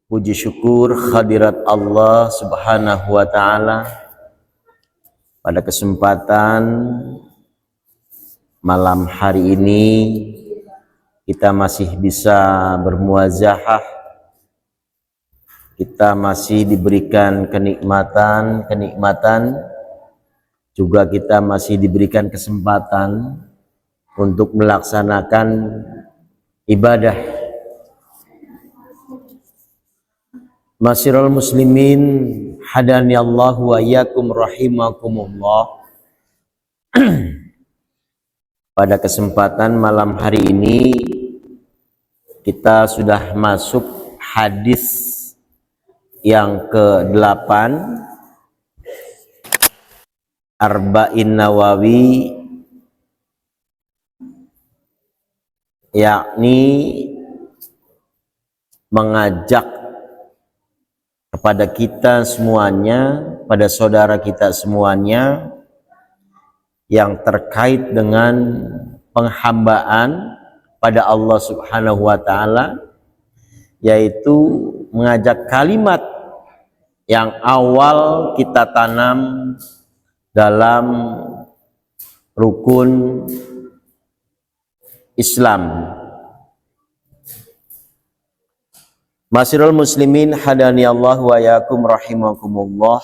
Puji syukur hadirat Allah Subhanahu wa Ta'ala. Pada kesempatan malam hari ini kita masih bisa bermuazahah, kita masih diberikan kenikmatan, juga kita masih diberikan kesempatan untuk melaksanakan ibadah. Masyiral muslimin hadani Allah wa iyyakum rahimakumullah. Pada kesempatan malam hari ini kita sudah masuk hadis yang ke-8 Arba'in Nawawi, yakni mengajak kepada kita semuanya, pada saudara kita semuanya yang terkait dengan penghambaan pada Allah Subhanahu wa Ta'ala, yaitu mengajak kalimat yang awal kita tanam dalam rukun Islam. Masyiral muslimin hadani Allah wa iyyakum rahimakumullah.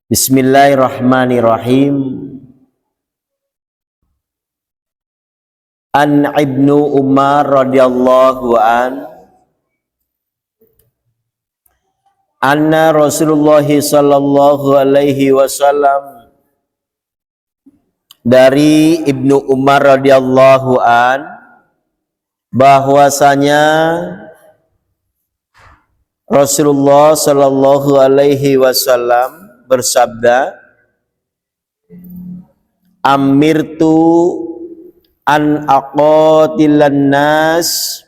Bismillahirrahmanirrahim. An Ibnu Umar radhiyallahu anna Rasulullah sallallahu alaihi wasallam, dari Ibnu Umar radhiyallahu bahwasanya Rasulullah sallallahu alaihi wasallam bersabda, amirtu an aqatilan nas,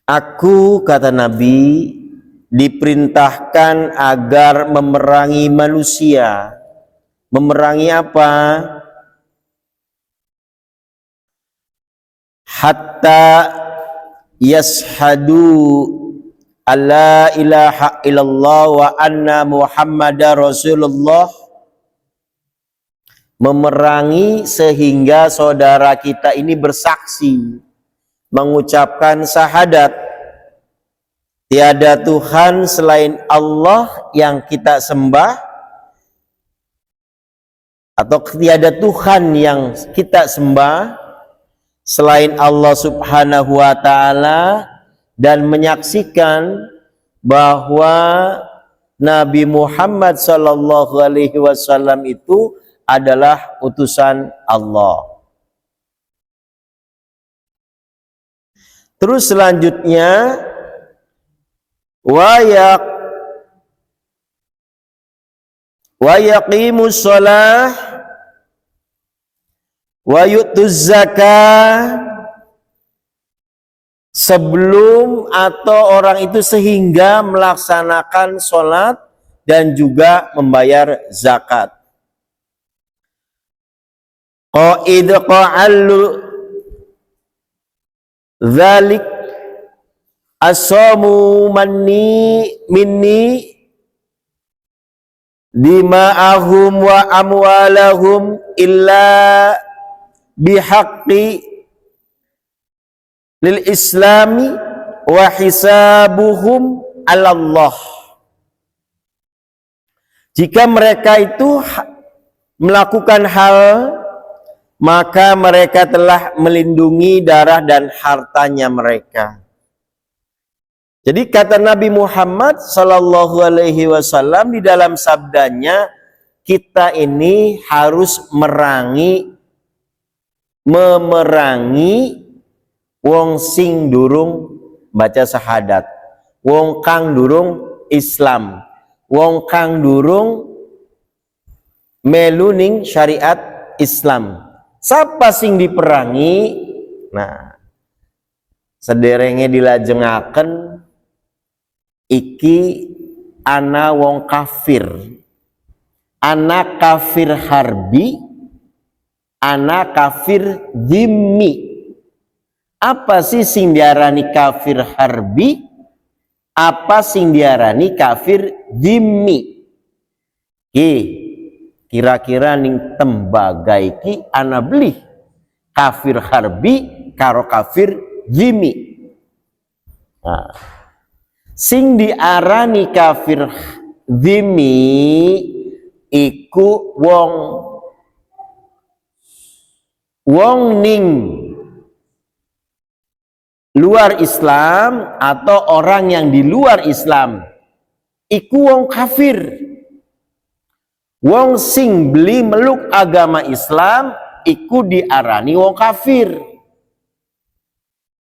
aku, kata Nabi, diperintahkan agar memerangi manusia. Memerangi apa? Hatta yashhadu alla ilaha illallah wa anna muhammadar rasulullah. Memerangi sehingga saudara kita ini bersaksi, mengucapkan syahadat tiada Tuhan selain Allah yang kita sembah, atau tiada Tuhan yang kita sembah selain Allah Subhanahu wa Ta'ala, dan menyaksikan bahwa Nabi Muhammad sallallahu alaihi wasallam itu adalah utusan Allah. Terus selanjutnya, wa yaqimus shalah wa yu'tuz zakah, sebelum atau orang itu sehingga melaksanakan sholat dan juga membayar zakat. Qa'id qa'allu dzalik as-shamu minni dima'ahum wa amwalahum illa bihaqqi lil islami wa hisabuhum 'ala Allah. Jika mereka itu melakukan hal, maka mereka telah melindungi darah dan hartanya mereka. Jadi kata Nabi Muhammad sallallahu alaihi wasallam di dalam sabdanya, kita ini harus memerangi wong sing durung baca syahadat, wong kang durung Islam, wong kang durung meluning syariat Islam. Sapa sing diperangi? Nah, sederenge dilajengaken, iki ana wong kafir, ana kafir harbi, ana kafir dhimmi. Apa sih sing diarani kafir harbi? Apa sing diarani kafir dhimmi? Kira-kira ning tembaga iki ana beli kafir harbi karo kafir dhimmi. Nah, sing diarani kafir dhimmi iku wong ning luar Islam atau orang yang di luar Islam iku wong kafir. Wong sing beli meluk agama Islam iku diarani wong kafir.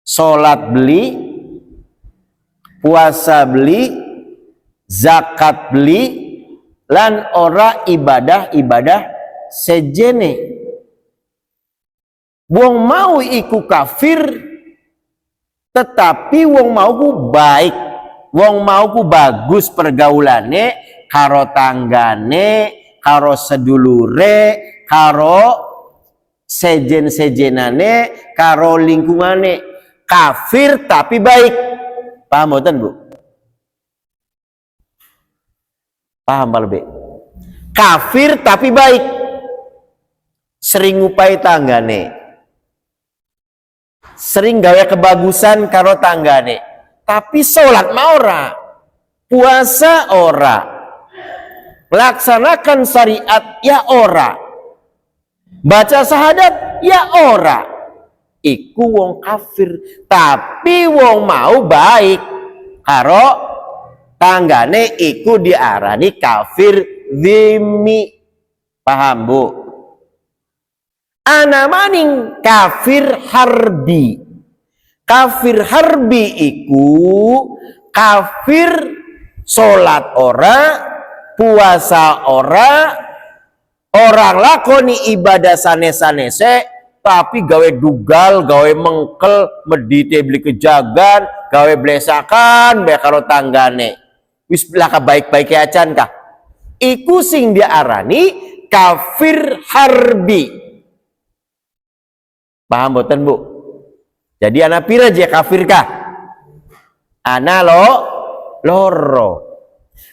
Salat beli, puasa beli, zakat beli, lan ora ibadah sejene. Wong mau iku kafir, tetapi wong mau ku baik, wong mau ku bagus pergaulane karo tanggane, karo sedulure, karo sejen-sejenane, karo lingkungane. Kafir tapi baik. Paham boten, Bu? Paham lebih? Kafir tapi baik. Sering ngupai tanggane, sering gawe kebagusan karo tanggane, tapi sholat ma ora, puasa ora, melaksanakan syariat ya ora, baca syahadat ya ora. Iku wong kafir, tapi wong mau baik karo tanggane iku diarani kafir dhimmi. Paham, Bu? Ana maning kafir harbi. Kafir harbi iku kafir salat ora, puasa ora, orang lakoni ibadah sanes-sanese tapi gawe dugal, gawe mengkel, medite beli kejagan, gawe blesakan bae karo tanggane. Wis belaka baik-baik acan kah? Iku sing diarani kafir harbi. Paham boten, Bu? Jadi anak pira je kafir kah? Ana loro.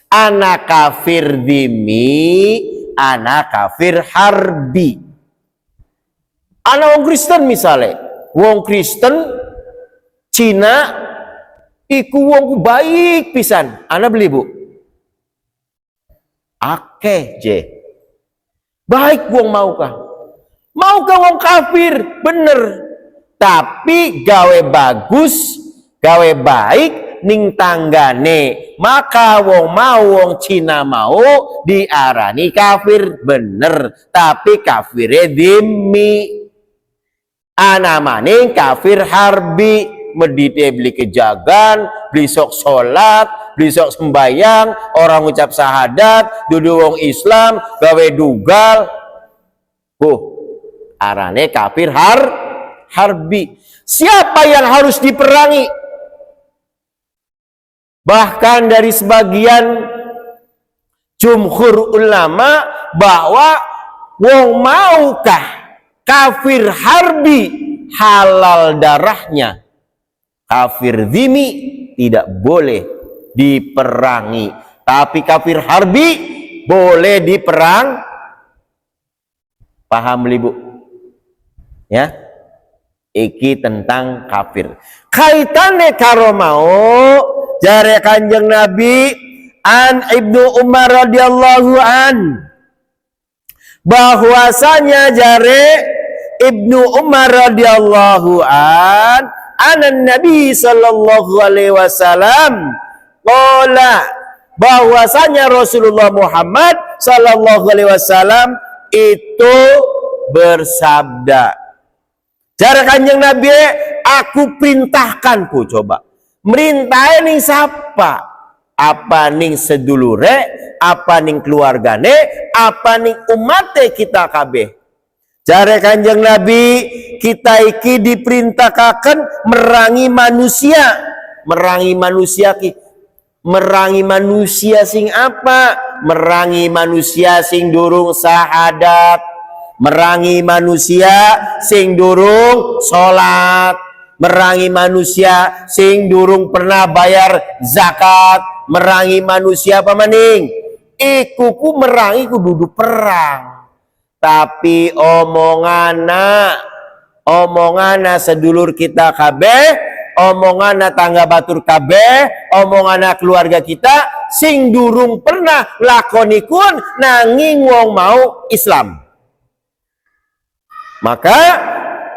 Ana kafir dhimmi, ana kafir harbi. Ana wong Kristen misalnya, wong Kristen Cina iku wong baik pisan. Ana beli, Bu? Akeh je. Baik wong maukah? Maukah wong kafir? Bener. Tapi gawe bagus, gawe baik ning tanggane, maka wong mau wong Cina mau diarani kafir. Bener. Tapi kafire dhimmi. Ana maning kafir harbi, medite beli kejagan, beli sok sholat, beli sok sembayang, orang ucap syahadat, duduk wong Islam, gawe dugal. Arane kafir harbi. Siapa yang harus diperangi? Bahkan dari sebagian jumhur ulama bahwa wong maukah kafir harbi halal darahnya, kafir dhimmi tidak boleh diperangi, tapi kafir harbi boleh diperang. Paham, Ibu? Ya, iki tentang kafir. Kaitane karo mau jare Kanjeng Nabi an Ibnu Umar radhiyallahu an, bahwasanya jare Ibnu Umar radhiyallahu an anan Nabi sallallahu alaihi wasallam qala, bahwasanya Rasulullah Muhammad sallallahu alaihi wasallam itu bersabda. Cara Kanjeng Nabi, aku perintahkanku, coba merintahin ning siapa? Apa ning sedulure, apa ning keluargane, apa ning umate kita kabeh. Jare Kanjeng Nabi, kita iki diperintahkan merangi manusia. Merangi manusia sing apa? Merangi manusia sing durung syahadat, merangi manusia sing durung sholat, merangi manusia sing durung pernah bayar zakat, merangi manusia apa maning? Ikuku merangi ku duduk perang. Tapi omongana sedulur kita kabeh, omongana tangga batur kabeh, omongana keluarga kita sing durung pernah lakonikun nanging wong mau Islam. Maka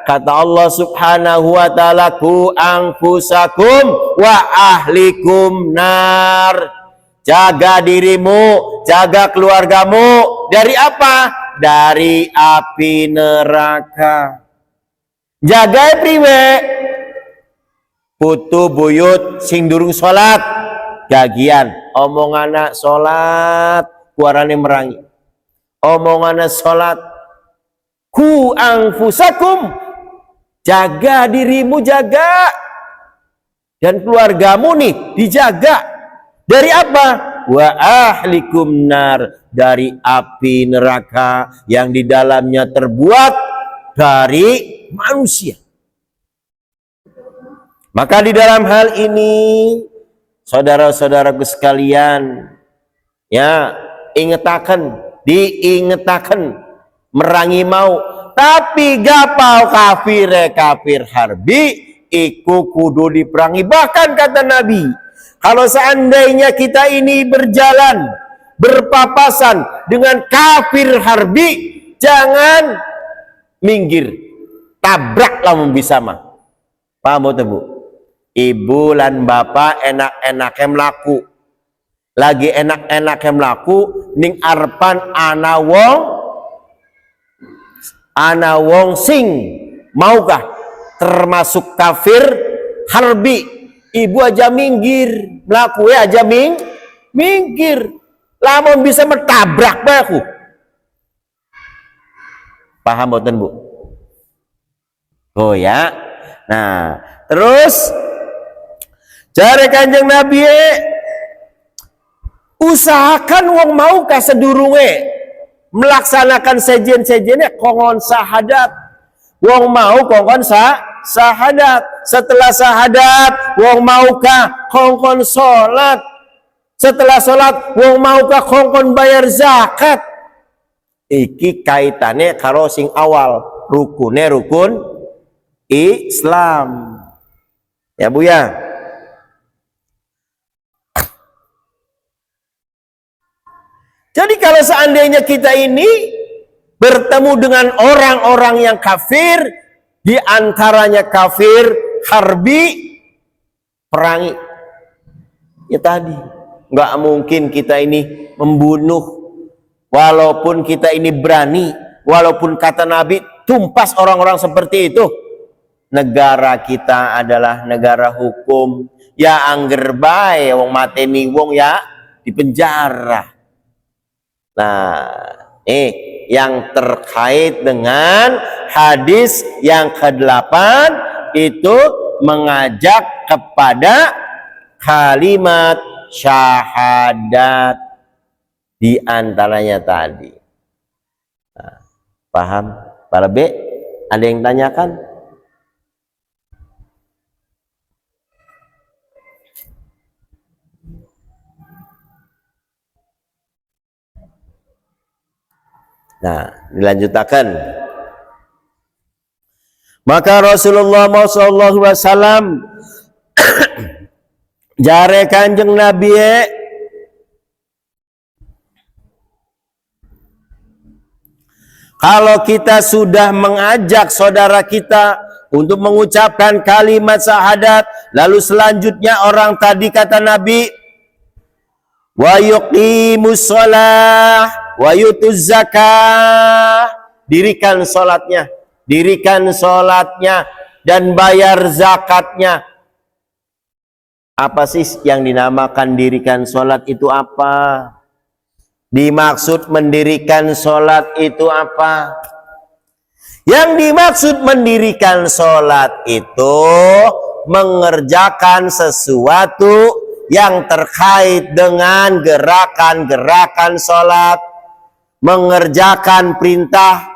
kata Allah Subhanahu wa ta'ala, ku anfusakum wa ahlikum nar. Jaga dirimu, jaga keluargamu dari apa? Dari api neraka. Jaga priwe? Putu buyut sing durung salat, gagian omongana salat, kuarane merangi. Omongana salat, ku anfusakum, jaga dirimu, jaga, dan keluargamu nih dijaga dari apa? Wa ahlikum nar, dari api neraka yang di dalamnya terbuat dari manusia. Maka di dalam hal ini saudara-saudaraku sekalian, ya, diingetaken merangi mau, tapi gapau kafir harbi iku kudu diperangi. Bahkan kata Nabi, kalau seandainya kita ini berjalan berpapasan dengan kafir harbi, jangan minggir, tabraklah bisa mah. Paham Bu? Ibu lan bapak enak-enaknya melaku, lagi enak-enaknya melaku ning arpan ana wong sing maukah termasuk kafir harbi, ibu aja minggir, melaku aja minggir, lamun bisa mentabrak aku. Paham boten Bu? Oh ya. Nah, terus jare Kanjeng Nabi, usahakan wong mau ka sedurunge melaksanakan sejen-sejennya kongon sahadat. Wong mau kongon sahadat. Setelah sahadat wong mau ka kongkon salat. Setelah salat wong mau ka kongkon bayar zakat. Iki kaitannya karo sing awal, rukun Islam. Ya Bu ya. Jadi kalau seandainya kita ini bertemu dengan orang-orang yang kafir, di antaranya kafir harbi, perangi. Ya tadi, nggak mungkin kita ini membunuh, walaupun kita ini berani, walaupun kata Nabi tumpas orang-orang seperti itu. Negara kita adalah negara hukum, ya angger bae wong mateni wong ya dipenjara. Nah, yang terkait dengan hadis yang ke-8 itu mengajak kepada kalimat syahadat di antaranya tadi. Nah, paham? Para B, ada yang tanyakan? Nah, dilanjutkan. Maka Rasulullah SAW jare Kanjeng Nabi, kalau kita sudah mengajak saudara kita untuk mengucapkan kalimat syahadat, lalu selanjutnya orang tadi kata Nabi, wa yuqimus shalah wa yutuz zakah, dirikan salatnya dan bayar zakatnya. Apa sih yang dinamakan dirikan salat itu apa? Dimaksud mendirikan salat itu apa? Yang dimaksud mendirikan salat itu mengerjakan sesuatu yang terkait dengan gerakan-gerakan salat, mengerjakan perintah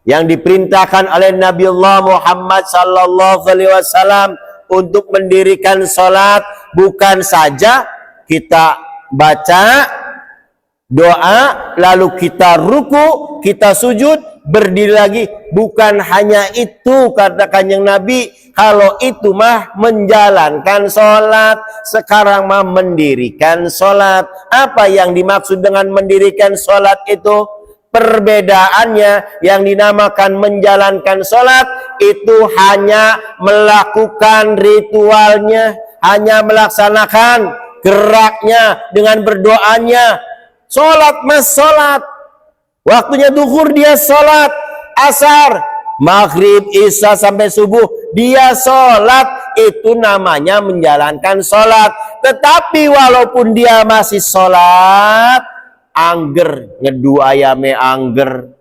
yang diperintahkan oleh Nabi Allah Muhammad sallallahu alaihi wasallam untuk mendirikan salat, bukan saja kita baca doa lalu kita ruku, kita sujud, berdiri lagi. Bukan hanya itu, kata Kanjeng Nabi. Kalau itu mah menjalankan sholat, sekarang mah mendirikan sholat. Apa yang dimaksud dengan mendirikan sholat itu? Perbedaannya, yang dinamakan menjalankan sholat itu hanya melakukan ritualnya, hanya melaksanakan geraknya dengan berdoanya. Sholat mas sholat, waktunya duhur dia sholat, asar, maghrib, isya sampai subuh dia sholat, itu namanya menjalankan sholat. Tetapi walaupun dia masih sholat, angger, ngedu ayame angger,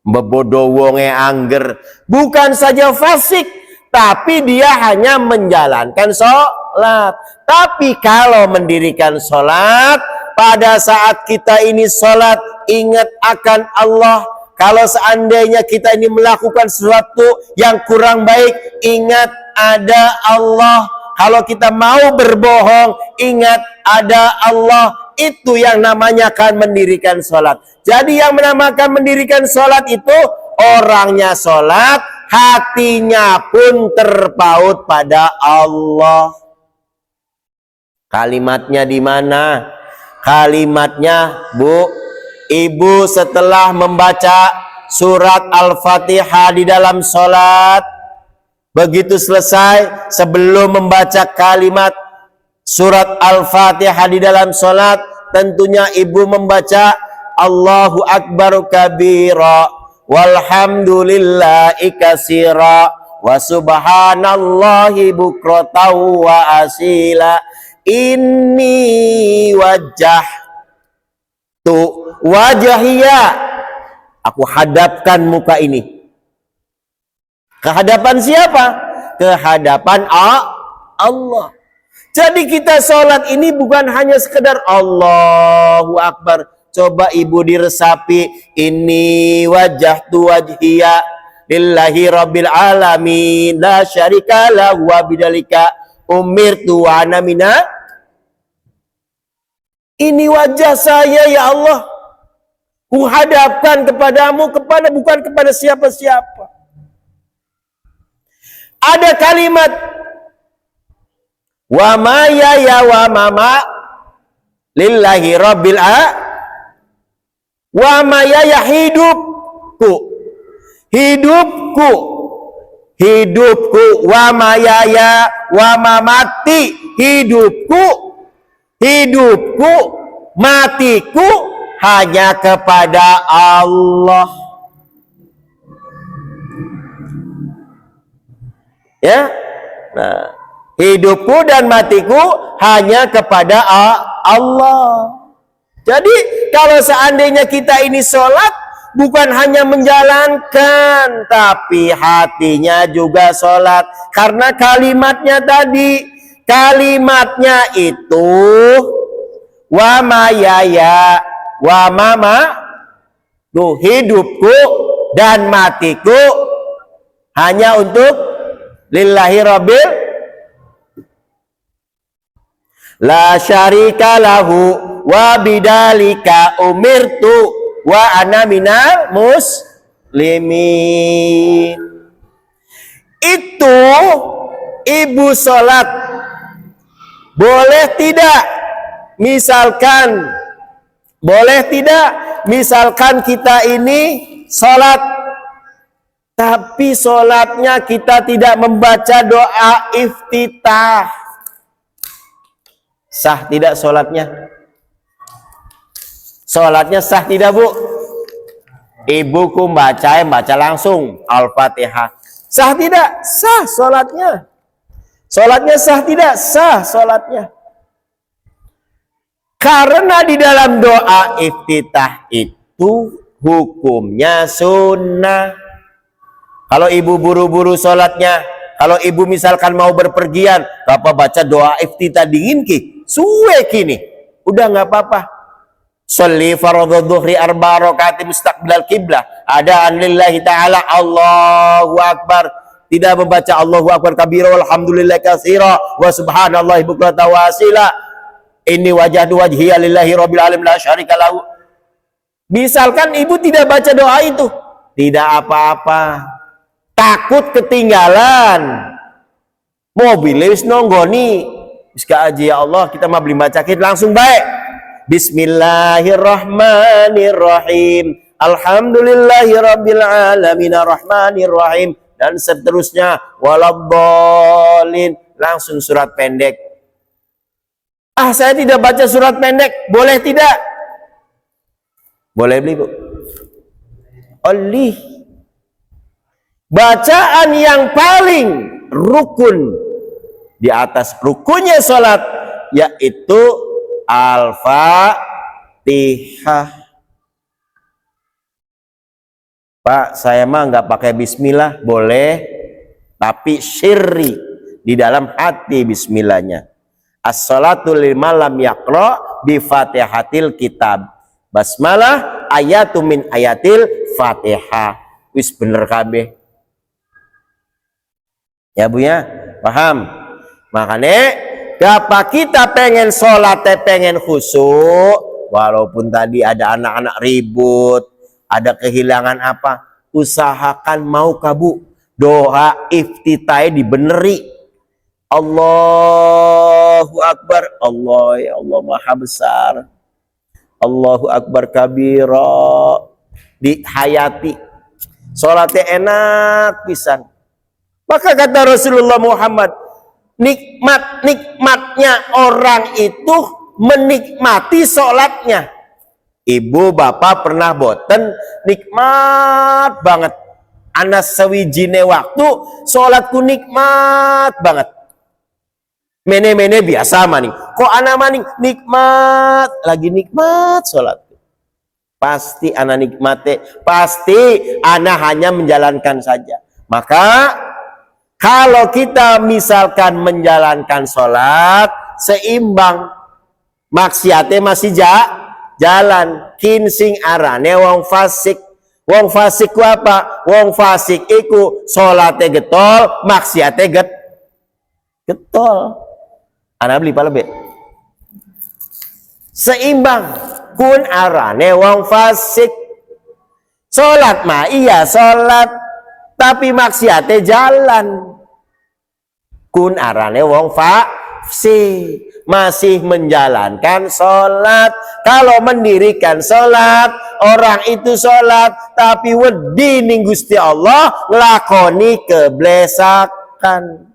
bebodo wonge angger, bukan saja fasik, tapi dia hanya menjalankan sholat. Tapi kalau mendirikan sholat, pada saat kita ini sholat, ingat akan Allah. Kalau seandainya kita ini melakukan sesuatu yang kurang baik, ingat ada Allah. Kalau kita mau berbohong, ingat ada Allah. Itu yang namanya kan mendirikan sholat. Jadi yang menamakan mendirikan sholat itu, orangnya sholat, hatinya pun terpaut pada Allah. Kalimatnya di mana? Kalimatnya, Bu, Ibu setelah membaca surat Al-Fatihah di dalam sholat, begitu selesai, sebelum membaca kalimat surat Al-Fatihah di dalam sholat, tentunya Ibu membaca Allahu Akbar kabira, walhamdulillahi katsira, wa subhanallahi bukratan wa asila. Inni wajah tu wajahia, aku hadapkan muka ini. Kehadapan siapa? Kehadapan Allah. Jadi kita sholat ini bukan hanya sekedar Allahu Akbar. Coba Ibu diresapi, ini wajah tu wajhia lillahi rabbil alamin la syarika lahu wa bidzalika umirtu wa ana minal. Ini wajah saya ya Allah, kuhadapkan kepadamu, bukan kepada siapa-siapa. Ada kalimat wa ma ya wa mama lillahi rabbil wa ma ya hidupku, hidupku wa ma ya wa mamati, hidupku, matiku hanya kepada Allah. Ya, nah, hidupku dan matiku hanya kepada Allah. Jadi kalau seandainya kita ini sholat, bukan hanya menjalankan, tapi hatinya juga sholat. Karena kalimatnya tadi, kalimatnya itu wa ma ya wa mama, tuh, hidupku dan matiku hanya untuk lillahi rabbil la syarika lahu wa bidzalika umirtu wa ana minal muslimin. Itu Ibu sholat, boleh tidak misalkan kita ini sholat, tapi sholatnya kita tidak membaca doa iftitah, sah tidak sholatnya? Sholatnya sah tidak, Bu? Ibuku baca langsung Al-Fatihah, sah tidak? Sah sholatnya. Sholatnya sah tidak? Sah sholatnya. Karena di dalam doa iftitah itu hukumnya sunnah. Kalau Ibu buru-buru sholatnya, kalau Ibu misalkan mau berpergian, Bapak baca doa iftitah dingin ki, suwe kini, udah nggak apa-apa. Sholli fardhu dhuhri arba rakaat mustaqbilal qiblah. Adaan lillahi ta'ala, Allahu akbar. Tidak membaca Allahu akbar kabira walhamdulillah katsira wa subhanallahi bukratan wa asila. Inni wajhatu wajhiya lillahi rabbil alamin la syarika lahu. Misalkan ibu tidak baca doa itu, tidak apa-apa. Takut ketinggalan. Mobil wis nonggoni. Wis aja ya Allah, kita mah beli baca langsung baik. Bismillahirrahmanirrahim. Alhamdulillahirabbil alamin arrahmanirrahim, dan seterusnya waladhdallin. Langsung surat pendek. Ah, saya tidak baca surat pendek, boleh tidak? Boleh beli, Bu. Oleh bacaan yang paling rukun di atas rukunnya salat yaitu Al-Fatihah. Pak, saya mah nggak pakai bismillah, boleh, tapi syirri di dalam hati bismillahnya. As-salatu liman lam yaqra bi Fatihatil kitab. Basmalah ayatu min ayatil Fatihah. Wis bener kabeh. Ya Bu ya, paham? Makanya gapa kita pengen sholat, pengen khusyuk, walaupun tadi ada anak-anak ribut, ada kehilangan apa, usahakan mau kabu doa iftitah dibeneri. Allahu Akbar, Allah ya Allah maha besar, Allahu Akbar kabira, dihayati, sholatnya enak pisan. Maka kata Rasulullah Muhammad, nikmatnya orang itu menikmati sholatnya. Ibu bapak pernah boten, nikmat banget. Anas sawijine waktu sholatku nikmat banget. Mene-mene biasa maning. Kok anak maning nikmat, lagi nikmat sholatku. Pasti anak nikmati, pasti anak hanya menjalankan saja. Maka kalau kita misalkan menjalankan sholat seimbang, maksiate masih jalan, kinsing arane wong fasik. Wong fasik ku apa? Wong fasik iku sholate getol, maksiate getol. Ana beli pala be. Seimbang, kun arane wong fasik. Sholat mah iya sholat, tapi maksiate jalan. Kun arane wong fasik, masih menjalankan sholat. Kalau mendirikan sholat, orang itu sholat tapi wedi ning Gusti Allah nglakoni keblesakan.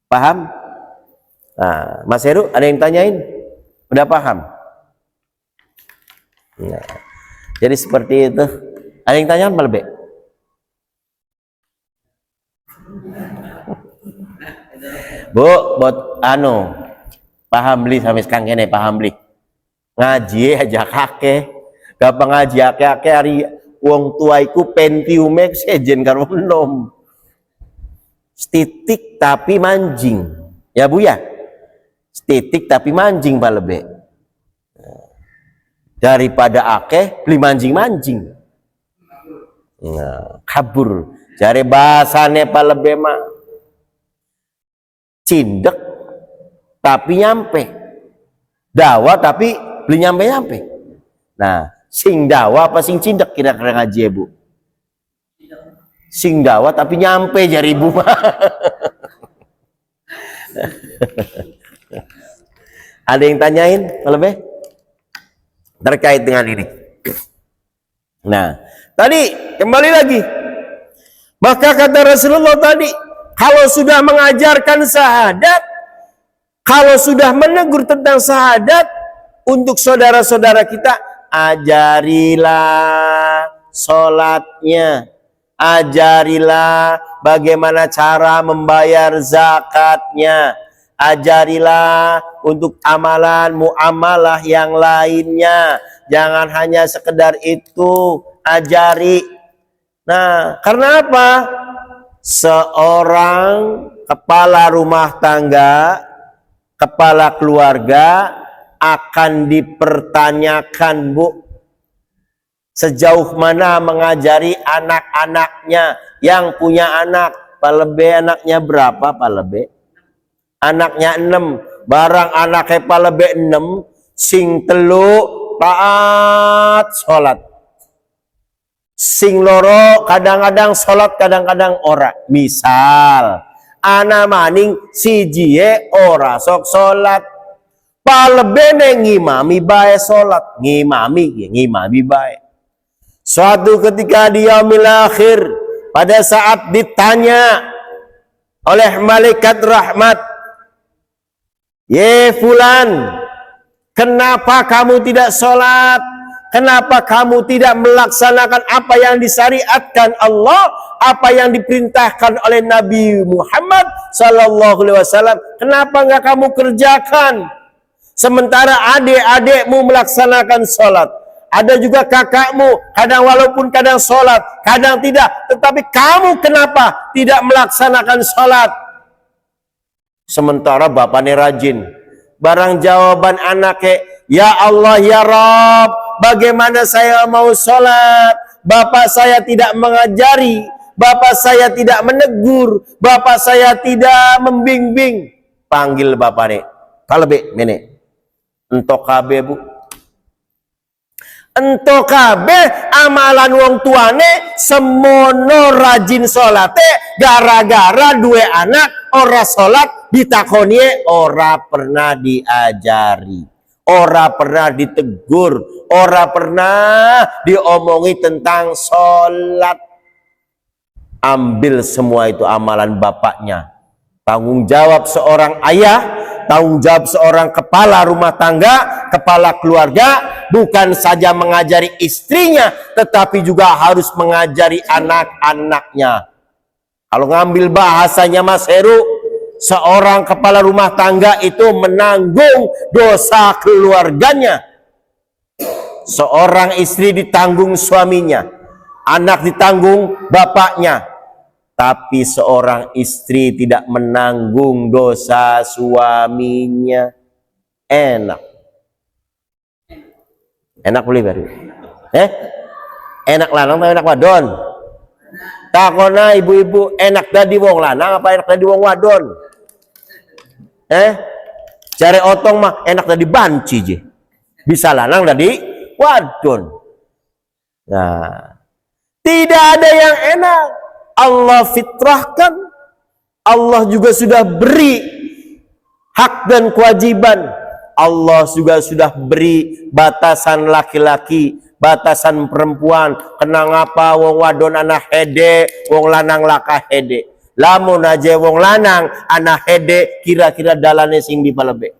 Paham? Nah, Mas Heru ada yang tanyain? Udah paham? Nah, jadi seperti itu. Ada yang tanya apa lebih? Bu, buat paham beli sampai sekarang kene paham beli. Ngaji aja kakek, gak ngaji kakek hari wong tuaiku pentiume sejen karo nom. Stitik tapi manjing. Ya Bu ya? Stitik tapi manjing Pak Lebe. Daripada akeh beli manjing-manjing. Nah, kabur. Jare bahasane Pak Lebe mah cindek tapi nyampe. Dawa tapi beli nyampe-nyampe. Nah, sing dawa apa sing cindek kira-kira ngaji ya Bu? Sing dawa tapi nyampe jari ibu mah. Ada yang tanyain lebih terkait dengan ini? Nah, tadi kembali lagi. Maka kata Rasulullah tadi, kalau sudah mengajarkan syahadat, kalau sudah menegur tentang syahadat untuk saudara-saudara kita, ajarilah sholatnya. Ajarilah bagaimana cara membayar zakatnya. Ajarilah untuk amalan muamalah yang lainnya. Jangan hanya sekedar itu, ajari. Nah, karena apa? Seorang kepala rumah tangga kepala keluarga akan dipertanyakan, Bu. Sejauh mana mengajari anak-anaknya yang punya anak. Palebe anaknya berapa, Palebe? Anaknya 6. Barang anaknya Palebe 6, sing telu taat sholat. Sing loro kadang-kadang sholat, kadang-kadang ora. Misal, ana maning sijie ora sok sholat. Palebene ngimami bae sholat. Ngimami bae. Suatu ketika di yaumil akhir, pada saat ditanya oleh malaikat rahmat, "Ye fulan, kenapa kamu tidak sholat? Kenapa kamu tidak melaksanakan apa yang disyariatkan Allah, apa yang diperintahkan oleh Nabi Muhammad sallallahu alaihi wasallam? Kenapa enggak kamu kerjakan? Sementara adik-adikmu melaksanakan sholat. Ada juga kakakmu, kadang walaupun kadang sholat, kadang tidak. Tetapi kamu kenapa tidak melaksanakan sholat?" Sementara bapaknya rajin. Barang jawaban anaknya, "Ya Allah, ya Rabb, bagaimana saya mau sholat? Bapak saya tidak mengajari, bapak saya tidak menegur, bapak saya tidak membimbing." Panggil bapaknya. Palebe, mene. Entok kabe, Bu. Entok kabe amalan wong tuane semono rajin sholate gara-gara dua anak ora sholat, ditakoni ora pernah diajari, ora pernah ditegur, ora pernah diomongi tentang sholat. Ambil semua itu amalan bapaknya. Tanggung jawab seorang ayah, tanggung jawab seorang kepala rumah tangga, kepala keluarga, bukan saja mengajari istrinya, tetapi juga harus mengajari anak-anaknya. Kalau ngambil bahasanya Mas Heru, seorang kepala rumah tangga itu menanggung dosa keluarganya. Seorang istri ditanggung suaminya, anak ditanggung bapaknya. Tapi seorang istri tidak menanggung dosa suaminya. Enak boleh baru. Enak lanang atau enak wadon? Takona ibu-ibu, enak dadi wong lanang apa enak dadi wong wadon? Cari otong mah enak dadi banci je. Bisa lanang dadi wadon. Nah, tidak ada yang enak. Allah fitrahkan, Allah juga sudah beri hak dan kewajiban. Allah juga sudah beri batasan laki-laki, batasan perempuan. Kenang apa wong wadon anak hede, wong lanang laka hede. Lamun aja wong lanang anak hede, kira-kira dalane sing dipalebe.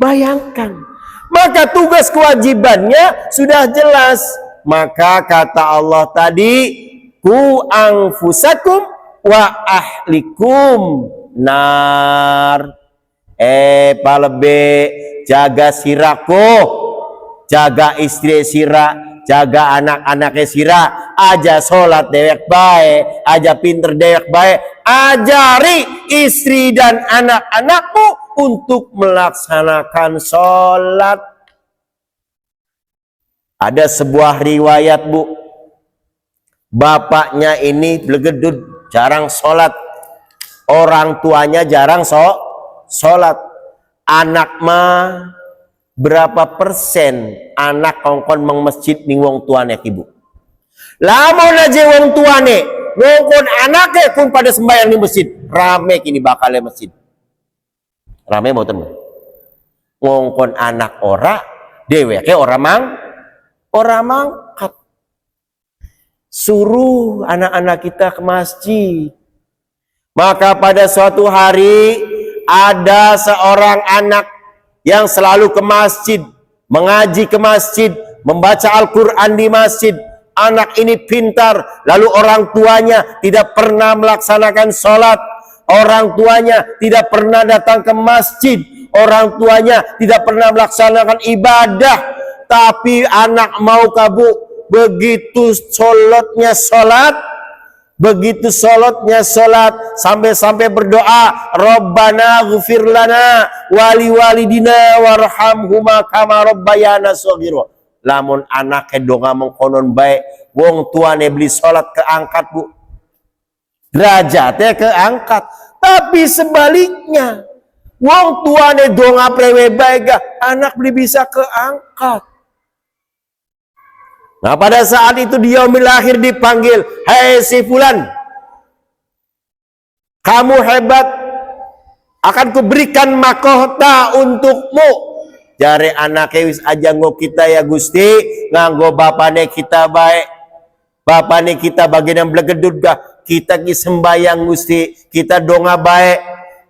Bayangkan. Maka tugas kewajibannya sudah jelas. Maka kata Allah tadi, "Ku anfusakum wa ahlikum nar." Palebe, jaga sirako, jaga istri sira, jaga anak-anaknya sira, aja sholat dewek baik, aja pinter dewek baik, ajari istri dan anak-anakmu untuk melaksanakan sholat. Ada sebuah riwayat, Bu, bapaknya ini blegedud, jarang sholat, orang tuanya jarang sholat. Anak mah berapa persen anak kongkon meng masjid ning wong tuane ibu. Lamun aja wong tuane ngongkon anaknya pun pada sembahyang di masjid, rame kini bakalnya masjid. Rame mboten. Ngongkon anak ora, dheweke ora mangkat. Suruh anak-anak kita ke masjid. Maka pada suatu hari ada seorang anak yang selalu ke masjid, mengaji ke masjid, membaca Al-Quran di masjid. Anak ini pintar, lalu orang tuanya tidak pernah melaksanakan sholat. Orang tuanya tidak pernah datang ke masjid. Orang tuanya tidak pernah melaksanakan ibadah. Tapi anak mau kabur. Begitu sholatnya sholat, begitu sholatnya sholat sampai berdoa, Rabbana ghfir lana wali walidina warhamhuma kama rabbayana shaghira. Lamun anake donga mengkonon baik, wong tuane beli sholat keangkat, Bu. Derajatnya keangkat. Tapi sebaliknya, wong tuane donga prewe baik, anak beli bisa keangkat. Nah, pada saat itu dia lahir dipanggil, "Hei si fulan, kamu hebat, akan kuberikan mahkota untukmu." Jare anake wis aja nggo kita ya Gusti, nganggo bapane kita baik. Bapane kita bagian yang blegedut gah, kita ki sembayang Gusti, kita donga baik.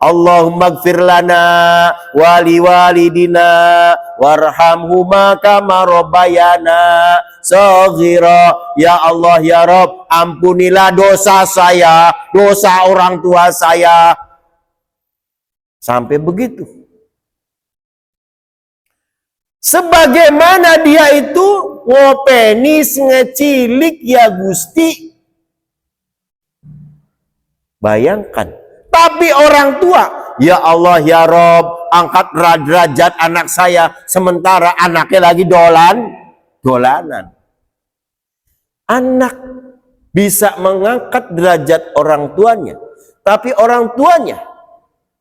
Allahumma gfir lana wali walidina warhamhuma kama rabbayana shaghira. Ya Allah ya Rabb, ampunilah dosa saya, dosa orang tua saya. Sampai begitu. Sebagaimana dia itu ngopeni ngecilik ya Gusti. Bayangkan. Tapi orang tua, ya Allah ya Rob, angkat derajat anak saya, sementara anaknya lagi dolanan. Anak bisa mengangkat derajat orang tuanya, tapi orang tuanya,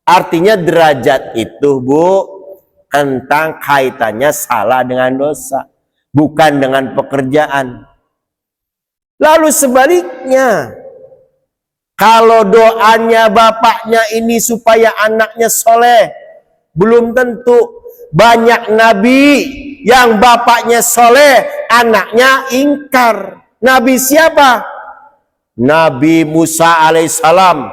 artinya derajat itu, Bu, tentang kaitannya salah dengan dosa, bukan dengan pekerjaan. Lalu sebaliknya, kalau doanya bapaknya ini supaya anaknya soleh, belum tentu. Banyak nabi yang bapaknya soleh, anaknya ingkar. Nabi siapa? Nabi Musa alaihissalam.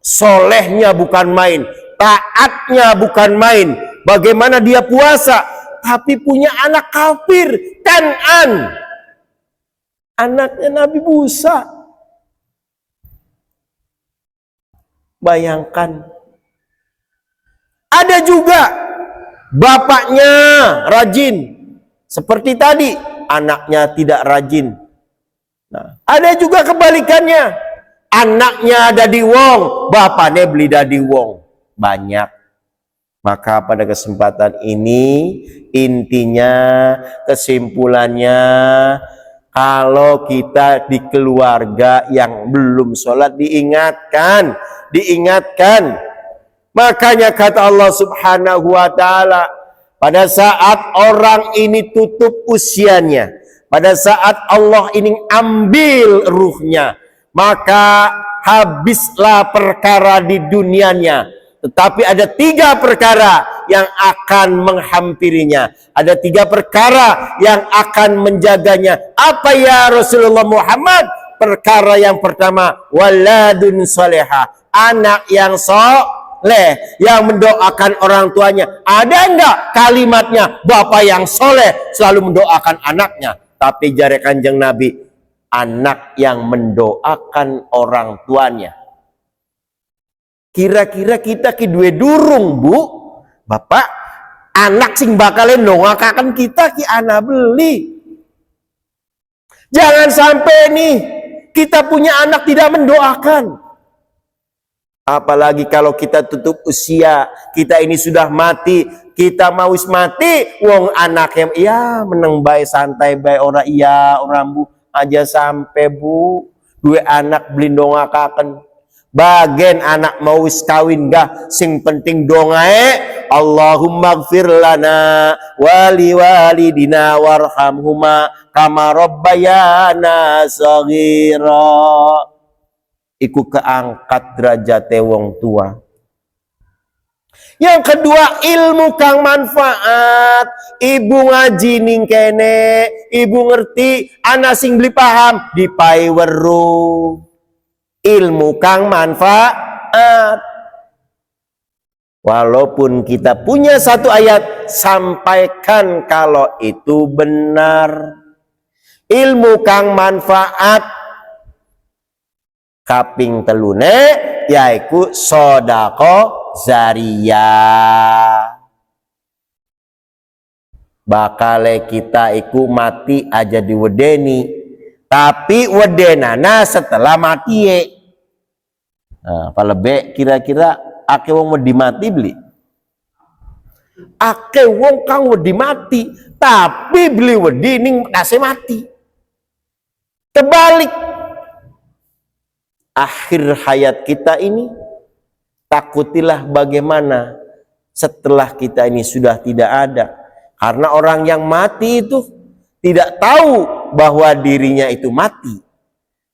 Solehnya bukan main, taatnya bukan main. Bagaimana dia puasa, tapi punya anak kafir, Kan'an. Anaknya Nabi Musa. Bayangkan. Ada juga bapaknya rajin. Seperti tadi, anaknya tidak rajin. Nah, ada juga kebalikannya. Anaknya dadi wong, bapaknya beli dadi wong. Banyak. Maka pada kesempatan ini, intinya, kesimpulannya, kalau kita di keluarga yang belum sholat, diingatkan. Makanya kata Allah Subhanahu wa ta'ala, pada saat orang ini tutup usianya, pada saat Allah ini ambil ruhnya, maka habislah perkara di dunianya. Tetapi ada 3 perkara yang akan menghampirinya. Ada 3 perkara yang akan menjaganya. Apa ya Rasulullah Muhammad? Perkara yang pertama, waladun soleha, anak yang soleh, yang mendoakan orang tuanya. Ada enggak kalimatnya, bapak yang soleh selalu mendoakan anaknya? Tapi jare Kanjeng Nabi, anak yang mendoakan orang tuanya. Kira-kira kita ki duwe durung, Bu, Bapak, anak sing bakalen ndongakaken kita ki ana beli. Jangan sampai nih kita punya anak tidak mendoakan. Apalagi kalau kita tutup usia, kita ini sudah mati, kita mau mati, wong anaknya ya meneng bae santai bae ora iya orang Bu aja sampai Bu duwe anak beli ndongakaken. Bagian anak mau wis kawin gah, sing penting dongae, Allahumma gfir lana wali walidina warhamhuma kama rabbayana shaghira. Iku keangkat derajate wong tua. Yang kedua, ilmu kang manfaat. Ibu ngaji ning kene, ibu ngerti, anak sing beli paham dipai weruh. Ilmu kang manfaat. Walaupun kita punya satu ayat, sampaikan kalau itu benar. Ilmu kang manfaat kaping telune yaiku sodako zariyah. Bakale kita iku mati aja diwedeni, tapi wedenana setelah mati. Nah, palebe kira-kira ake wong wedi mati beli. Ake wong kang wedi mati, tapi beli wedi ning dase mati. Terbalik. Akhir hayat kita ini, takutilah bagaimana setelah kita ini sudah tidak ada. Karena orang yang mati itu tidak tahu bahwa dirinya itu mati.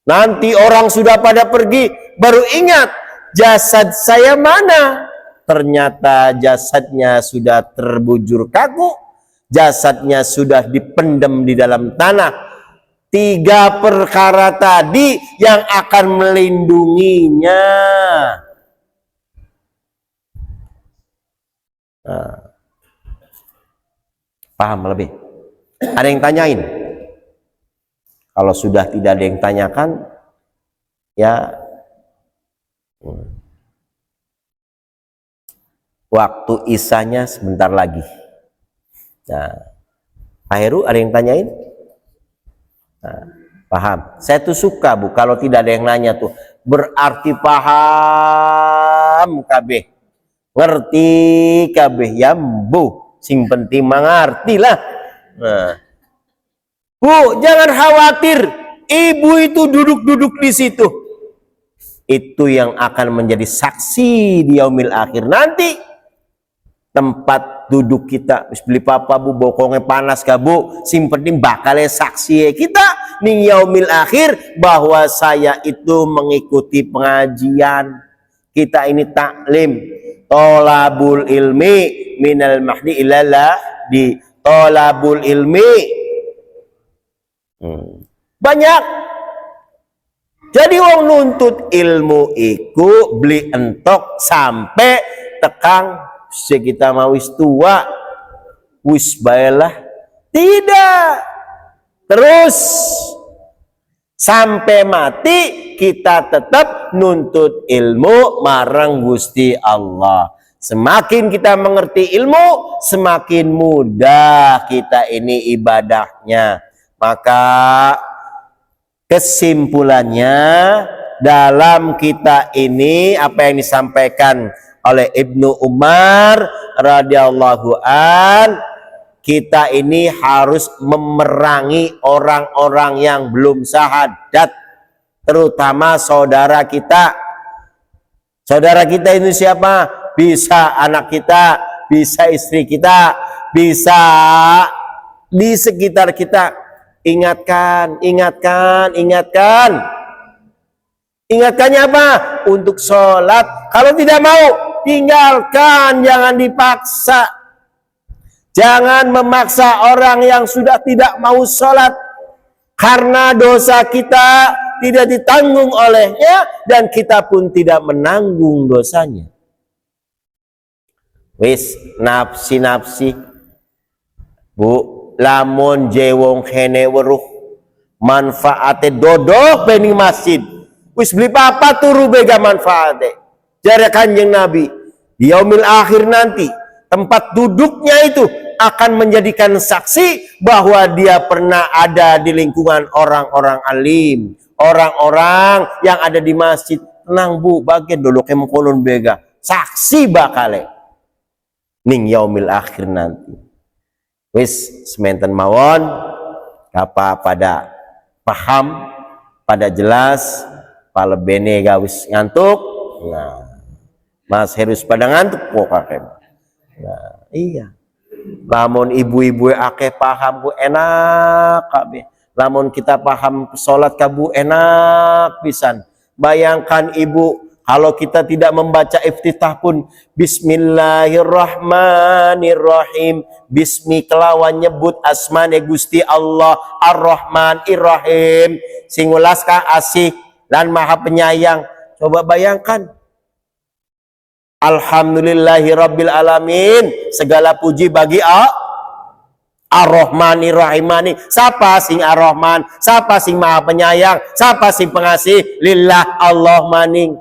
Nanti orang sudah pada pergi, baru ingat jasad saya mana. Ternyata jasadnya sudah terbujur kaku, jasadnya sudah dipendam di dalam tanah. 3 perkara tadi yang akan melindunginya. Nah, paham lebih? Ada yang tanyain? Kalau sudah tidak ada yang tanyakan, ya waktu isanya sebentar lagi. Nah, Pak Heru ada yang tanyain? Nah, paham? Saya tuh suka Bu, kalau tidak ada yang nanya tuh, berarti paham kabeh, ngerti kabeh ya Bu, sing penting mengerti lah. Nah, Bu, jangan khawatir, ibu itu duduk-duduk di situ. Itu yang akan menjadi saksi di yaumil akhir nanti. Tempat duduk kita, beli papa Bu, bokongnya panas kah Bu, sing penting bakalnya saksi kita ning yaumil akhir bahwa saya itu mengikuti pengajian. Kita ini taklim, tolabul ilmi minal mahdi ilala di tolabul ilmi. Banyak. Jadi wong nuntut ilmu iku beli entok sampai tekang kita mau wis tua, wis baelah. Tidak. Terus sampai mati kita tetap nuntut ilmu marang Gusti Allah. Semakin kita mengerti ilmu, semakin mudah kita ini ibadahnya. Maka kesimpulannya dalam kita ini apa yang disampaikan oleh Ibnu Umar radhiyallahu an, kita ini harus memerangi orang-orang yang belum syahadat, terutama saudara kita. Saudara kita ini siapa? Bisa anak kita, bisa istri kita, bisa di sekitar kita. Ingatkan, ingatkan, ingatkan. Ingatkannya apa? Untuk sholat. Kalau tidak mau, tinggalkan, jangan dipaksa. Jangan memaksa orang yang sudah tidak mau sholat. Karena dosa kita tidak ditanggung olehnya, dan kita pun tidak menanggung dosanya. Wis, nafsi-nafsi. Bu, lamun jewong kene weruh, manfaate dodok bening masjid. Wis beli papa turu bega manfaate. Jare Kanjeng Nabi, di yaumil akhir nanti tempat duduknya itu akan menjadikan saksi bahwa dia pernah ada di lingkungan orang-orang alim, orang-orang yang ada di masjid. Tenang Bu, bagian dulu kemkolon bega, saksi bakale ning yaumil akhir nanti. Wis sementen mawon, apa pada paham, pada jelas, pala bene gawis ngantuk. Nah, Mas Herus pada ngantuk pokoknya. Nah, iya. Lamun ibu-ibu akeh paham Bu enak kabeh. Lamun kita paham salat ka Bu enak pisan. Bayangkan Ibu kalau kita tidak membaca iftitah pun Bismillahirrahmanirrahim. Bismi kelawan nyebut asmane Gusti Allah Ar-Rahman Ir-Rahim. Singulas ka asih dan maha penyayang. Coba bayangkan. Alhamdulillahirabbil alamin. Segala puji bagi Ar-Rahmanir-Rahimani. Siapa sing Ar-Rahman? Siapa sing maha penyayang? Siapa sing pengasih? Lillah Allah maning.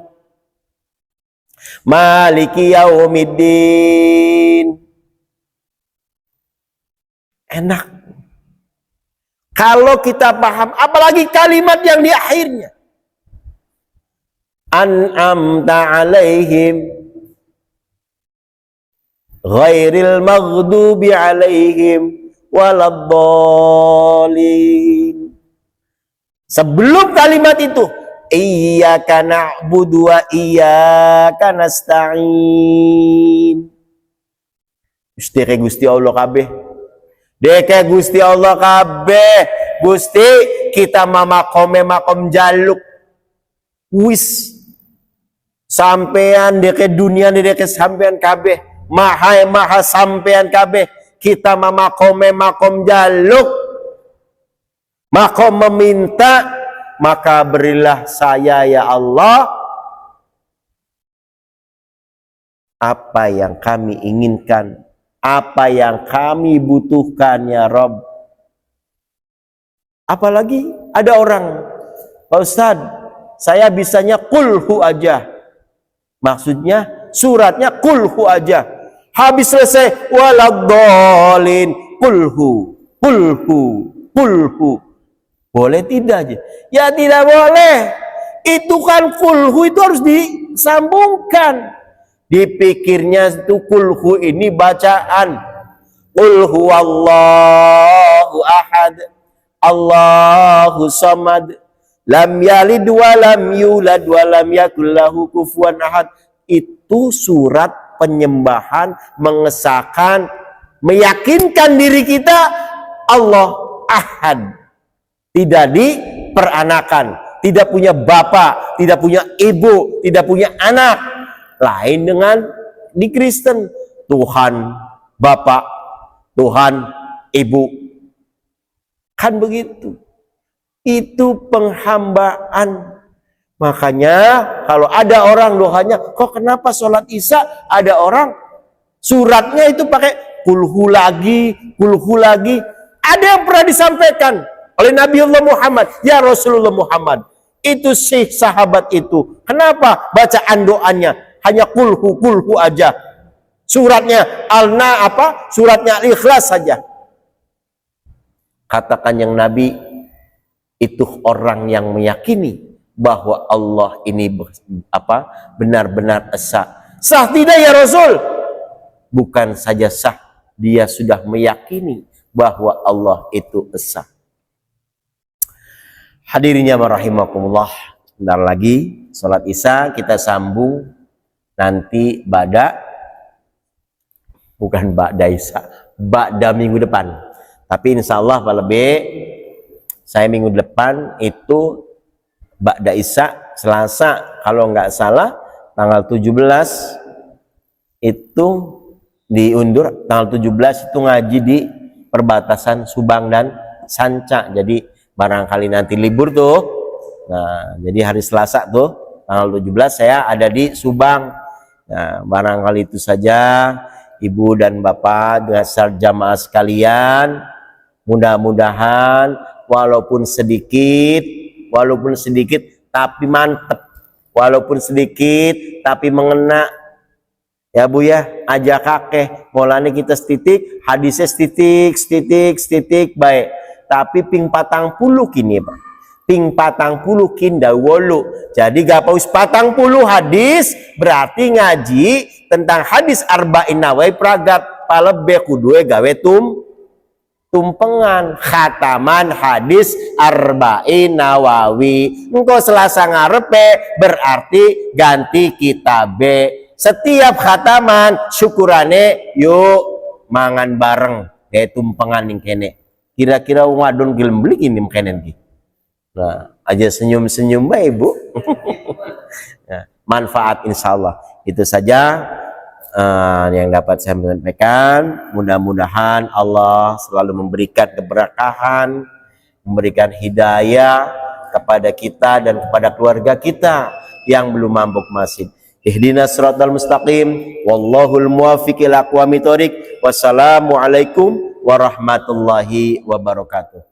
Maliki yaumiddin. Enak. Kalau kita paham, apalagi kalimat yang di akhirnya. An'amta alaihim ghairil maghdubi alaihim waladdallin. Sebelum kalimat itu, iyyaka na'budu wa iyyaka nasta'in. Gusti Allah kabeh. Deke Gusti Allah kabeh. Gusti kita mamakome makom jaluk. Wis sampean deke dunia deke sampean kabeh. Maha sampean kabeh. Kita mamakome makom jaluk. Makom meminta, maka berilah saya ya Allah apa yang kami inginkan, apa yang kami butuhkan ya Rabb. Apalagi ada orang, Pak Ustadz, saya bisanya kulhu aja. Maksudnya suratnya kulhu aja. Habis selesai waladdallin kulhu. Boleh tidak aja? Ya tidak boleh. Itu kan kulhu itu harus disambungkan. Dipikirnya itu kulhu ini bacaan. Qul huwallahu ahad. Allahu samad. Lam yalid wa lam yulad wa lam yakul lahu kufuwan ahad. Itu surat penyembahan, mengesahkan, meyakinkan diri kita Allah ahad. Tidak diperanakan, tidak punya bapak, tidak punya ibu, tidak punya anak. Lain dengan di Kristen, Tuhan bapak, Tuhan ibu. Kan begitu. Itu penghambaan. Makanya kalau ada orang doanya, kok kenapa sholat Isya ada orang suratnya itu pakai kulhu lagi. Ada yang pernah disampaikan oleh Nabi Allah Muhammad, ya Rasulullah Muhammad, itu si sahabat itu, kenapa bacaan doanya hanya kulhu aja, suratnya suratnya Al-Ikhlas saja. Katakan yang Nabi itu orang yang meyakini bahwa Allah ini benar-benar esa. Sah tidak ya Rasul? Bukan saja sah, dia sudah meyakini bahwa Allah itu esa. Hadirinnya rahimakumullah, bentar lagi sholat Isya kita sambung nanti bukan ba'da Isya, ba'da minggu depan. Tapi insya Allah Pak Lebe, saya minggu depan itu ba'da Isya Selasa, kalau nggak salah tanggal 17 itu diundur, tanggal 17 itu ngaji di perbatasan Subang dan Sanca. Jadi barangkali nanti libur tuh. Nah, jadi hari Selasa tuh tanggal 17 saya ada di Subang. Nah, barangkali itu saja Ibu dan Bapak dengan jamaah sekalian, mudah-mudahan walaupun sedikit tapi mantep, walaupun sedikit tapi mengena ya Bu ya, aja kakek mulane kita setitik hadisnya setitik baik. Tapi ping 40 kini Pak. Ping 40 kinda wolu. Jadi gapaus 40 hadis berarti ngaji tentang hadis arba'in nawai pragat palebe kudue gawe tumpengan khataman hadis arba'in nawawi. Engko Selasa ngarepe berarti ganti kitabe. Setiap khataman syukurane yuk mangan bareng kayak tumpengan ning kene. Kira-kira wadon gelem beli ini makanan ki. Nah, aja senyum-senyum baik Bu. Nah, manfaat insyaallah. Itu saja yang dapat saya sampaikan. Mudah-mudahan Allah selalu memberikan keberkahan, memberikan hidayah kepada kita dan kepada keluarga kita yang belum mampu masjid. Ihdinas siratal mustaqim, wallahul muwaffiq ila aqwamit thoriq. Wassalamualaikum warahmatullahi wabarakatuh.